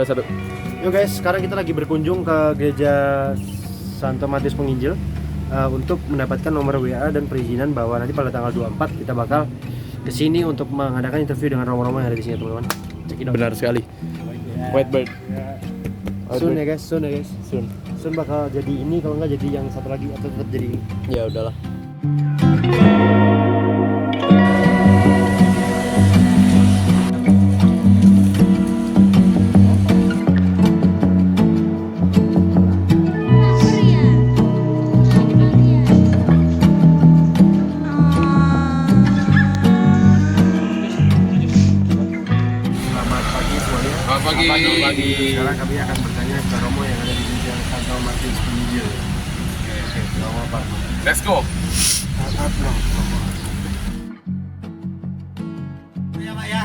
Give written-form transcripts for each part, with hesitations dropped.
Satu. Yuk guys, sekarang kita lagi berkunjung ke gereja Santo Matius Penginjil untuk mendapatkan nomor WA dan perizinan bahwa nanti pada tanggal 24 kita bakal kesini untuk mengadakan interview dengan romo-romo yang ada di sini, teman-teman. Benar sekali. Whitebird. Soon ya guys, soon ya guys. Soon. Bakal jadi ini, kalau nggak jadi yang satu lagi atau tetap jadi ini. Ya udahlah. Pagi. Sekarang kami akan bertanya ke romo yang ada di gereja Santo Matius Penginjil. Oke. Romo Pak. Let's go. Ya Pak ya.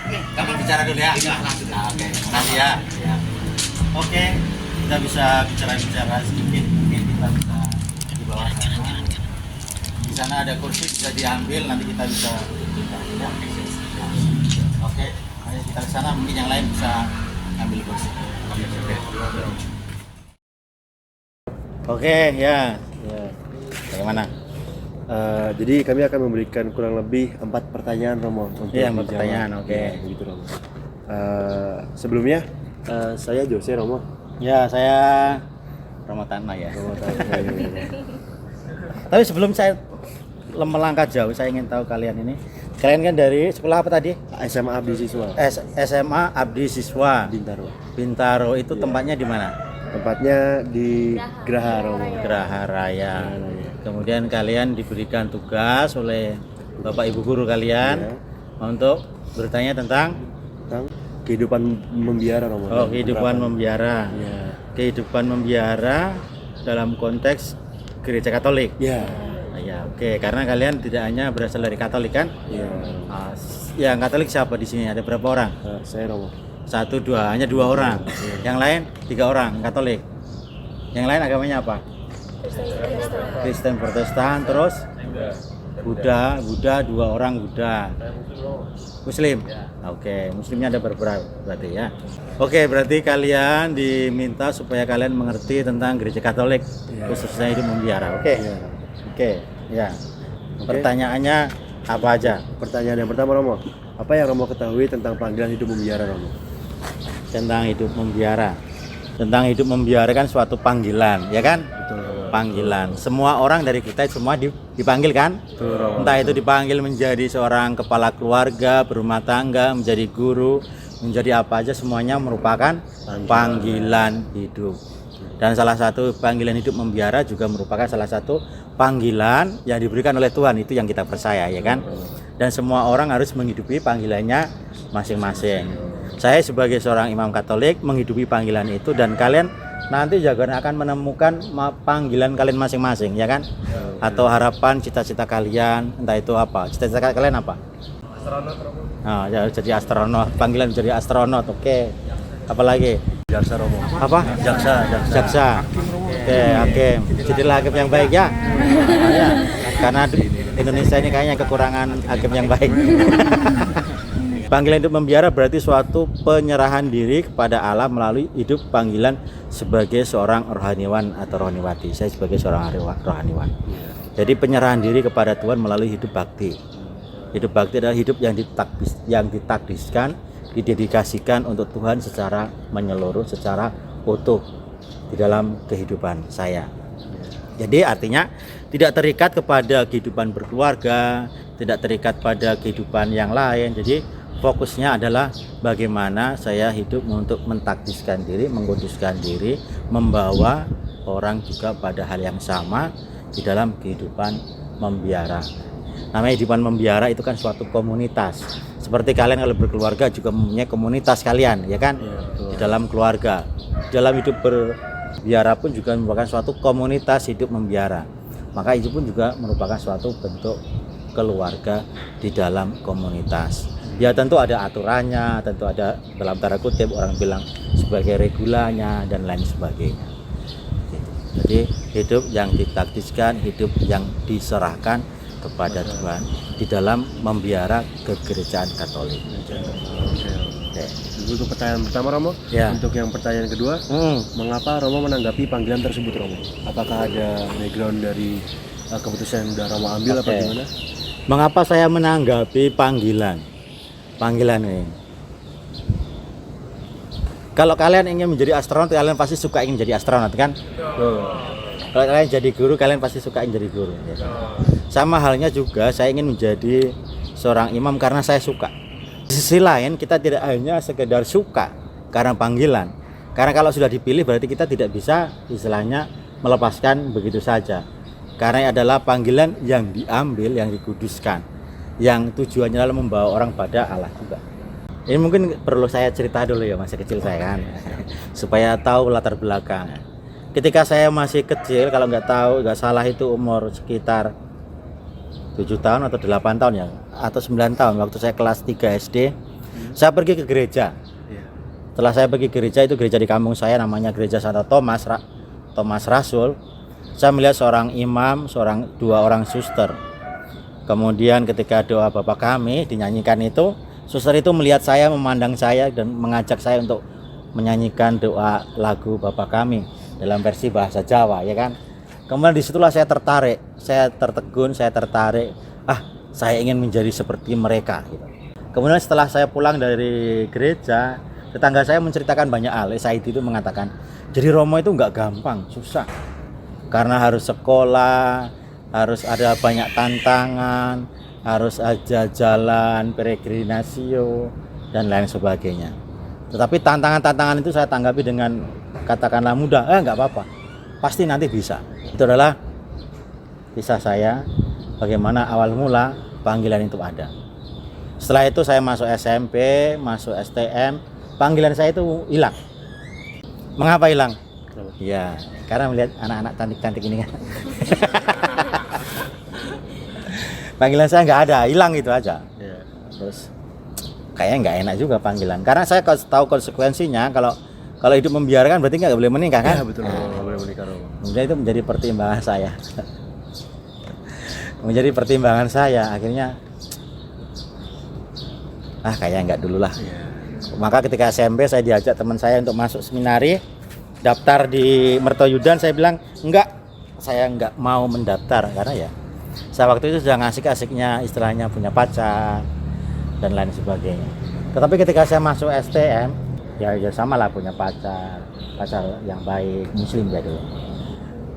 Oke, kamu bicara dulu ya. Nah, oke, makasih ya. Oke, kita bisa bicara sedikit. Mungkin kita bisa di bawah sana. Di sana ada kursi bisa diambil, nanti kita bisa pindah. Ya. Oke, ayo kita ke sana. Mungkin yang lain bisa ambil kursi. Oke, ya. Bagaimana? Jadi kami akan memberikan kurang lebih 4 pertanyaan romo untuk Iya, 4 dijawab. pertanyaan, oke. Ya, begitu romo. Sebelumnya saya Jose romo. Ya, saya Romo Tanma ya. Romo Tanma. Tapi sebelum saya melangkah jauh, saya ingin tahu kalian kan dari sekolah apa tadi? SMA Abdi Siswa SMA Abdi Siswa Bintaro. Bintaro itu tempatnya di mana? Tempatnya di Graha romo. Geraha Raya. Kemudian kalian diberikan tugas oleh Bapak Ibu guru kalian untuk bertanya tentang kehidupan membiara romo. Oh, kehidupan membiara. Ya. Kehidupan membiara dalam konteks gereja Katolik. Ya. Ya, oke, karena kalian tidak hanya berasal dari Katolik kan? Ya. Yang Katolik siapa di sini? Ada berapa orang? Saya romo. 1, 2, hanya 2 orang. Yang lain 3 orang Katolik. Yang lain agamanya apa? Kristen Protestan, terus Buddha 2 orang Buddha. Muslim. Oke, Muslimnya ada berapa berarti ya? Oke, berarti kalian diminta supaya kalian mengerti tentang gereja Katolik, khususnya hidup membiara. Oke, ya. Pertanyaannya apa aja? Pertanyaan yang pertama romo, apa yang romo ketahui tentang panggilan hidup membiara romo? Tentang hidup membiara. Tentang hidup membiara kan suatu panggilan, ya kan? Betul. Panggilan. Semua orang dari kita semua dipanggil kan? Betul. Entah itu dipanggil menjadi seorang kepala keluarga, berumah tangga, menjadi guru, menjadi apa aja, semuanya merupakan panggilan hidup. Dan salah satu panggilan hidup membiara juga merupakan salah satu panggilan yang diberikan oleh Tuhan, itu yang kita percaya, ya kan? Dan semua orang harus menghidupi panggilannya masing-masing. Saya sebagai seorang imam Katolik menghidupi panggilan itu, dan kalian nanti juga akan menemukan panggilan kalian masing-masing, ya kan? Atau harapan, cita-cita kalian, entah itu apa. Cita-cita kalian apa? Astronot. Nah, ya, jadi astronot, panggilan jadi astronot. Oke. Apalagi? Jaksa romo. Apa? Jaksa. Oke, hakim. Jadilah hakim yang baik ya. Ya. Karena Indonesia ini kayaknya kekurangan hakim yang baik. Panggilan hidup membiara berarti suatu penyerahan diri kepada Allah melalui hidup panggilan sebagai seorang rohaniwan atau rohaniwati. Saya sebagai seorang rohaniwan. Jadi penyerahan diri kepada Tuhan melalui hidup bakti. Hidup bakti adalah hidup yang ditakdiskan, didedikasikan untuk Tuhan secara menyeluruh, secara utuh di dalam kehidupan saya. Jadi artinya tidak terikat kepada kehidupan berkeluarga, tidak terikat pada kehidupan yang lain. Jadi fokusnya adalah bagaimana saya hidup untuk mentakdiskan diri, mengkuduskan diri, membawa orang juga pada hal yang sama di dalam kehidupan membiara. Namanya kehidupan membiara itu kan suatu komunitas. Seperti kalian kalau berkeluarga juga mempunyai komunitas kalian, ya kan? Di dalam keluarga. Dalam hidup berbiara pun juga merupakan suatu komunitas hidup membiara. Maka itu pun juga merupakan suatu bentuk keluarga di dalam komunitas. Ya tentu ada aturannya, tentu ada dalam tanda kutip orang bilang sebagai regulanya dan lain sebagainya. Jadi hidup yang ditakdiskan, hidup yang diserahkan kepada Tuhan di dalam membiara kegerejaan Katolik. Oke. Untuk pertanyaan pertama Romo, Ya. untuk yang pertanyaan kedua, mengapa Romo menanggapi panggilan tersebut Romo? Apakah ada background dari keputusan yang udah Romo ambil apa Oke. gimana? Mengapa saya menanggapi panggilan ini? Kalau kalian ingin menjadi astronot, kalian pasti suka ingin jadi astronot kan? Kalau kalian jadi guru, kalian pasti suka ingin jadi guru. Ya. Sama halnya juga, saya ingin menjadi seorang imam karena saya suka. Di sisi lain, kita tidak hanya sekedar suka karena panggilan. Karena kalau sudah dipilih, berarti kita tidak bisa istilahnya melepaskan begitu saja. Karena adalah panggilan yang diambil, yang dikuduskan, yang tujuannya adalah membawa orang pada Allah juga. Ini mungkin perlu saya cerita dulu ya, masa kecil saya kan, supaya tahu latar belakang. Ketika saya masih kecil, kalau nggak salah itu umur sekitar 7 tahun atau 8 tahun ya, atau 9 tahun, waktu saya kelas 3 SD, saya pergi ke gereja. Setelah saya pergi ke gereja, itu gereja di kampung saya, namanya Gereja Santo Thomas Rasul. Saya melihat seorang imam, dua orang suster. Kemudian ketika doa Bapa Kami dinyanyikan itu, suster itu melihat saya, memandang saya dan mengajak saya untuk menyanyikan doa lagu Bapa Kami dalam versi bahasa Jawa, ya kan? Kemudian disitulah saya tertarik, saya tertegun, saya tertarik. Saya ingin menjadi seperti mereka. Gitu. Kemudian setelah saya pulang dari gereja, tetangga saya menceritakan banyak hal. Said itu mengatakan, jadi Romo itu nggak gampang, susah. Karena harus sekolah, harus ada banyak tantangan, harus aja jalan, peregrinasio, dan lain sebagainya. Tetapi tantangan-tantangan itu saya tanggapi dengan katakanlah mudah, nggak apa-apa, pasti nanti bisa. Itu adalah kisah saya, bagaimana awal mula panggilan itu ada. Setelah itu saya masuk SMP, masuk STM, panggilan saya itu hilang. Mengapa hilang? Ya, karena melihat anak-anak cantik-cantik ini kan. Panggilan saya nggak ada, hilang gitu aja. Terus kayaknya nggak enak juga panggilan, karena saya tahu konsekuensinya kalau hidup membiarkan berarti nggak boleh menikah kan? Ya, betul, nggak boleh menikah. Kemudian itu menjadi pertimbangan saya. Menjadi pertimbangan saya, akhirnya kayaknya nggak dulu lah. Maka ketika SMP saya diajak teman saya untuk masuk seminari, daftar di Mertoyudan, saya bilang enggak, saya nggak mau mendaftar karena ya saya waktu itu sudah ngasih-asiknya istilahnya punya pacar dan lain sebagainya. Tetapi ketika saya masuk STM, ya sama lah, punya pacar yang baik, muslim ya dulu.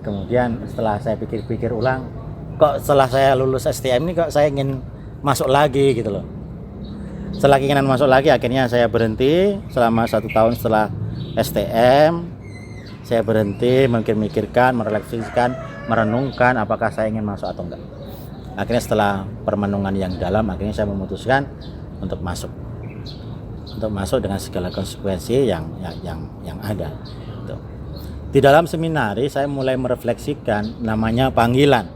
Kemudian setelah saya pikir-pikir ulang, kok setelah saya lulus STM ini kok saya ingin masuk lagi gitu loh. Setelah keinginan masuk lagi, akhirnya saya berhenti selama 1 tahun setelah STM. Saya berhenti memikirkan, merefleksikan, merenungkan apakah saya ingin masuk atau enggak. Akhirnya setelah permenungan yang dalam, akhirnya saya memutuskan untuk masuk dengan segala konsekuensi yang ada. Gitu. Di dalam seminari saya mulai merefleksikan namanya panggilan.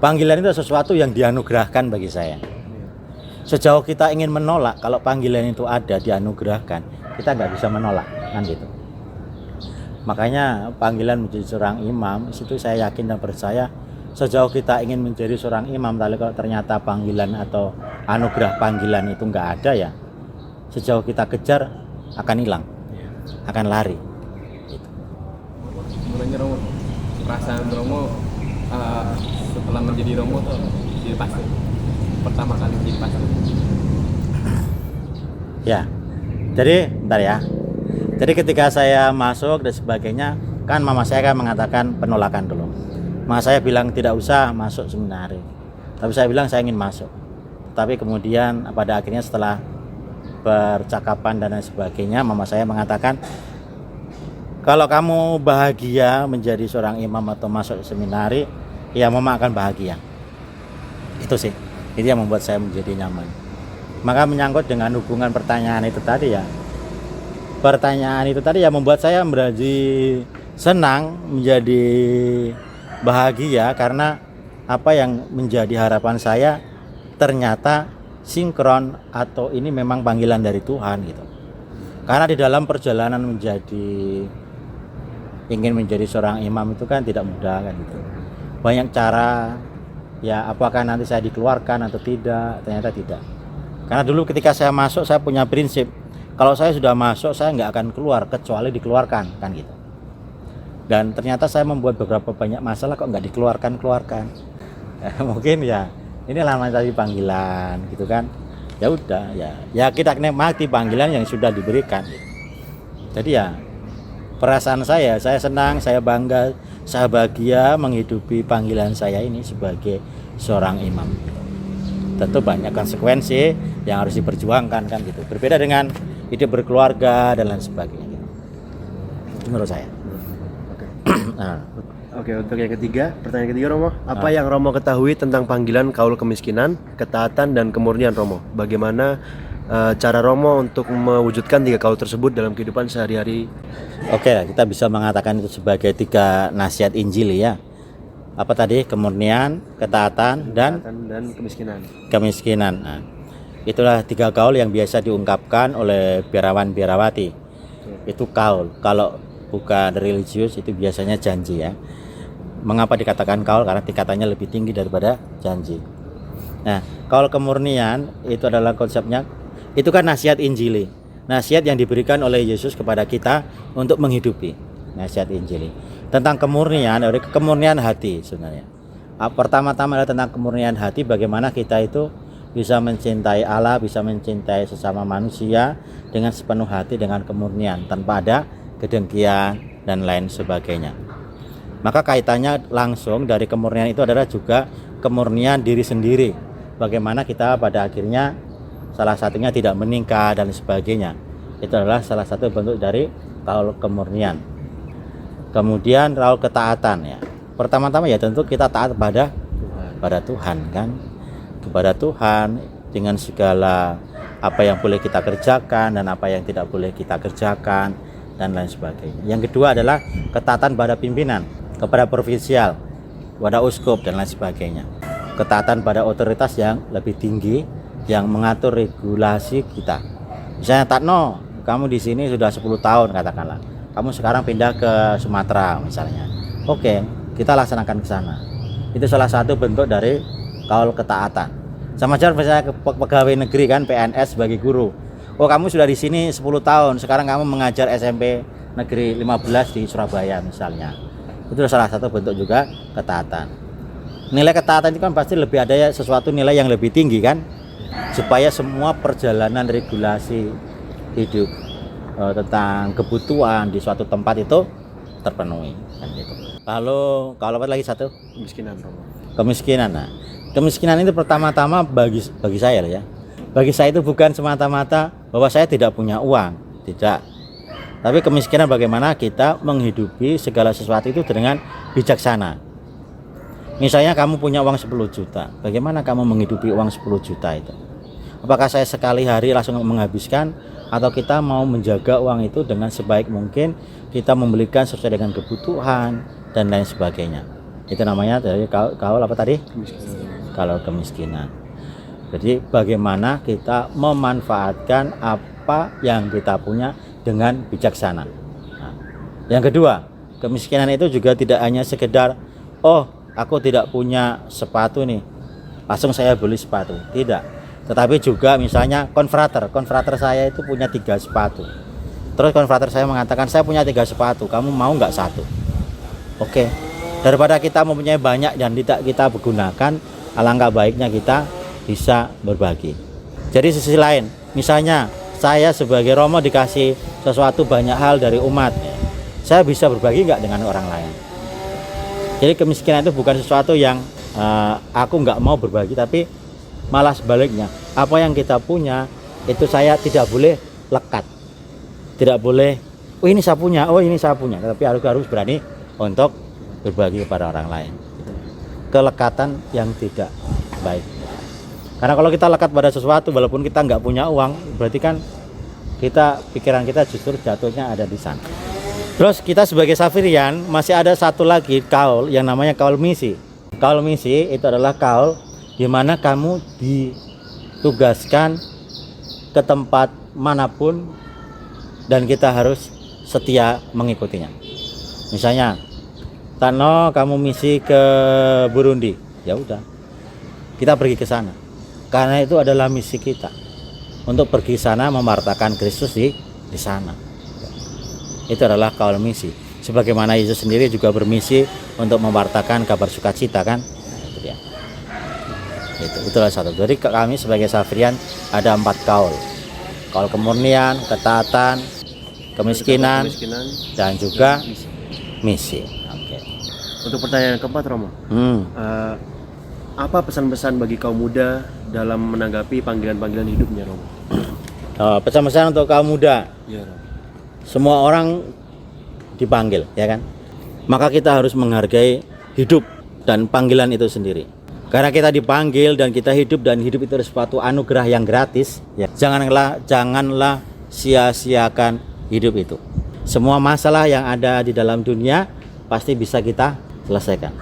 Panggilan itu sesuatu yang dianugerahkan bagi saya. Sejauh kita ingin menolak, kalau panggilan itu ada, dianugerahkan, kita nggak bisa menolak, kan gitu. Makanya panggilan menjadi seorang imam, itu saya yakin dan percaya, sejauh kita ingin menjadi seorang imam, tapi kalau ternyata panggilan atau anugerah panggilan itu nggak ada, ya sejauh kita kejar akan hilang, akan lari. Gitu. Sebenarnya Romo, perasaan Romo setelah menjadi Romo tuh jadi pastor, pertama kali menjadi pastor. Ya, jadi bentar ya. Jadi ketika saya masuk dan sebagainya, kan mama saya kan mengatakan penolakan dulu. Mama saya bilang tidak usah masuk seminari. Tapi saya bilang saya ingin masuk. Tapi kemudian pada akhirnya setelah percakapan dan lain sebagainya, mama saya mengatakan, kalau kamu bahagia menjadi seorang imam atau masuk seminari, ya mama akan bahagia. Itu sih, itu yang membuat saya menjadi nyaman. Maka menyangkut dengan hubungan pertanyaan itu tadi ya, membuat saya menjadi senang, menjadi bahagia karena apa yang menjadi harapan saya ternyata sinkron atau ini memang panggilan dari Tuhan gitu. Karena di dalam perjalanan ingin menjadi seorang imam itu kan tidak mudah kan gitu. Banyak cara, ya apakah nanti saya dikeluarkan atau tidak, ternyata tidak. Karena dulu ketika saya masuk, saya punya prinsip, kalau saya sudah masuk, saya nggak akan keluar kecuali dikeluarkan, kan gitu. Dan ternyata saya membuat beberapa banyak masalah kok nggak dikeluarkan. Mungkin ya inilah namanya tadi panggilan gitu kan. Ya udah, ya kita nikmati panggilan yang sudah diberikan gitu. Jadi ya perasaan saya senang, saya bangga, saya bahagia menghidupi panggilan saya ini sebagai seorang imam. Tentu banyak konsekuensi yang harus diperjuangkan kan gitu. Berbeda dengan hidup berkeluarga dan lain sebagainya. Itu menurut saya. Nah, Oke, untuk yang ketiga, pertanyaan ketiga Romo, apa yang Romo ketahui tentang panggilan kaul kemiskinan, ketaatan dan kemurnian Romo? Bagaimana cara Romo untuk mewujudkan 3 kaul tersebut dalam kehidupan sehari-hari? oke, kita bisa mengatakan itu sebagai 3 nasihat Injil ya. Apa tadi? Kemurnian, ketaatan dan kemiskinan. Nah, itulah 3 kaul yang biasa diungkapkan oleh biarawan-biarawati. Itu kaul. Kalau bukan religius itu biasanya janji ya. Mengapa dikatakan kaul? Karena tingkatannya lebih tinggi daripada janji. Nah, kaul kemurnian itu adalah konsepnya, itu kan nasihat Injili, nasihat yang diberikan oleh Yesus kepada kita untuk menghidupi. Nasihat Injili tentang kemurnian, kemurnian hati sebenarnya. Pertama-tama adalah tentang kemurnian hati, bagaimana kita itu bisa mencintai Allah, bisa mencintai sesama manusia dengan sepenuh hati, dengan kemurnian, tanpa ada kedengkian dan lain sebagainya. Maka kaitannya langsung dari kemurnian itu adalah juga kemurnian diri sendiri. Bagaimana kita pada akhirnya salah satunya tidak menikah dan sebagainya. Itu adalah salah satu bentuk dari kaul kemurnian. Kemudian kaul ketaatan ya. Pertama-tama ya tentu kita taat pada Tuhan kan. Kepada Tuhan dengan segala apa yang boleh kita kerjakan dan apa yang tidak boleh kita kerjakan dan lain sebagainya. Yang kedua adalah ketaatan pada pimpinan, kepada provinsial, kepada uskup dan lain sebagainya. Ketaatan pada otoritas yang lebih tinggi yang mengatur regulasi kita. Misalnya Tatno, kamu di sini sudah 10 tahun katakanlah. Kamu sekarang pindah ke Sumatera misalnya. Oke, kita laksanakan ke sana. Itu salah satu bentuk dari kaul ketaatan. Sama aja misalnya pegawai negeri kan, PNS sebagai guru. Oh, kamu sudah di sini 10 tahun, sekarang kamu mengajar SMP negeri 15 di Surabaya misalnya. Itu salah satu bentuk juga ketaatan. Nilai ketaatan itu kan pasti lebih ada ya, sesuatu nilai yang lebih tinggi kan, supaya semua perjalanan regulasi hidup tentang kebutuhan di suatu tempat itu terpenuhi kan gitu. Kalau apa lagi satu? Kemiskinan. Nah, kemiskinan itu pertama-tama bagi saya ya. Bagi saya itu bukan semata-mata bahwa saya tidak punya uang, tidak. Tapi kemiskinan bagaimana kita menghidupi segala sesuatu itu dengan bijaksana. Misalnya kamu punya uang 10 juta, bagaimana kamu menghidupi uang 10 juta itu? Apakah saya sekali hari langsung menghabiskan, atau kita mau menjaga uang itu dengan sebaik mungkin, kita membelikan sesuai dengan kebutuhan dan lain sebagainya. Itu namanya dari kaul apa tadi? Kalau kemiskinan. Jadi bagaimana kita memanfaatkan apa yang kita punya dengan bijaksana. Nah, yang kedua, kemiskinan itu juga tidak hanya sekedar, oh aku tidak punya sepatu nih, langsung saya beli sepatu. Tidak. Tetapi juga misalnya konfrater saya itu punya 3 sepatu. Terus konfrater saya mengatakan, saya punya 3 sepatu, kamu mau nggak satu? Oke. Daripada kita mempunyai banyak dan tidak kita gunakan, alangkah baiknya kita bisa berbagi. Jadi sisi lain, misalnya saya sebagai Romo dikasih sesuatu banyak hal dari umat, saya bisa berbagi nggak dengan orang lain? Jadi kemiskinan itu bukan sesuatu yang aku nggak mau berbagi, tapi malah sebaliknya, apa yang kita punya itu saya tidak boleh lekat, tidak boleh, oh ini saya punya, tapi harus berani untuk berbagi kepada orang lain. Kelekatan yang tidak baik. Karena kalau kita lekat pada sesuatu walaupun kita nggak punya uang, berarti kan pikiran kita justru jatuhnya ada di sana. Terus kita sebagai Safirian masih ada satu lagi kaul yang namanya kaul misi. Kaul misi itu adalah kaul di mana kamu ditugaskan ke tempat manapun dan kita harus setia mengikutinya. Misalnya, Tano kamu misi ke Burundi, ya udah, kita pergi ke sana. Karena itu adalah misi kita. untuk pergi sana memartakan Kristus di sana. Itu adalah kaul misi. Sebagaimana Yesus sendiri juga bermisi untuk mewartakan kabar sukacita kan. Itu dia. Itulah satu. Jadi kami sebagai Safrian ada 4 kaul. Kaul kemurnian, ketaatan, kemiskinan, dan juga misi. Oke. Untuk pertanyaan keempat, Romo, apa pesan-pesan bagi kaum muda dalam menanggapi panggilan-panggilan hidupnya, Romo? Pesan-pesan untuk kaum muda. Iya, Romo. Semua orang dipanggil, ya kan? Maka kita harus menghargai hidup dan panggilan itu sendiri. Karena kita dipanggil dan kita hidup, dan hidup itu adalah suatu anugerah yang gratis, ya. Janganlah sia-siakan hidup itu. Semua masalah yang ada di dalam dunia pasti bisa kita selesaikan.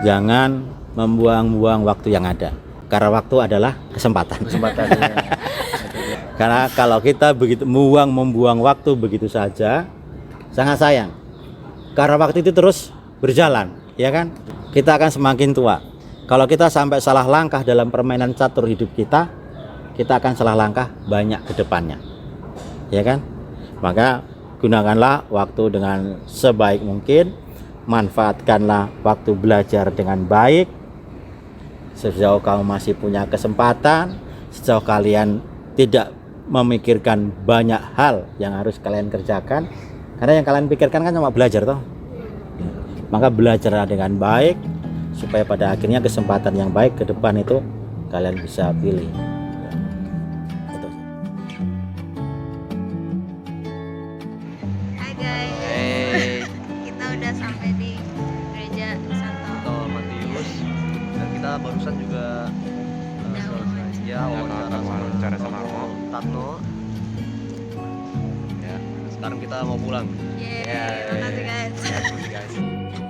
Jangan membuang-buang waktu yang ada. Karena waktu adalah kesempatan. Karena kalau kita begitu membuang waktu begitu saja, sangat sayang. Karena waktu itu terus berjalan, ya kan? Kita akan semakin tua. Kalau kita sampai salah langkah dalam permainan catur hidup kita akan salah langkah banyak ke depannya. Ya kan? Maka gunakanlah waktu dengan sebaik mungkin, manfaatkanlah waktu belajar dengan baik. Sejauh kamu masih punya kesempatan, sejauh kalian tidak memikirkan banyak hal yang harus kalian kerjakan, karena yang kalian pikirkan kan cuma belajar toh. Maka belajarlah dengan baik supaya pada akhirnya kesempatan yang baik ke depan itu kalian bisa pilih. Itu. Hai guys. Kita udah sampai di gereja Santo Matius, dan kita barusan juga wawancara sama Tatno. Ya, sekarang kita mau pulang. Yeay, makasih guys. Guys.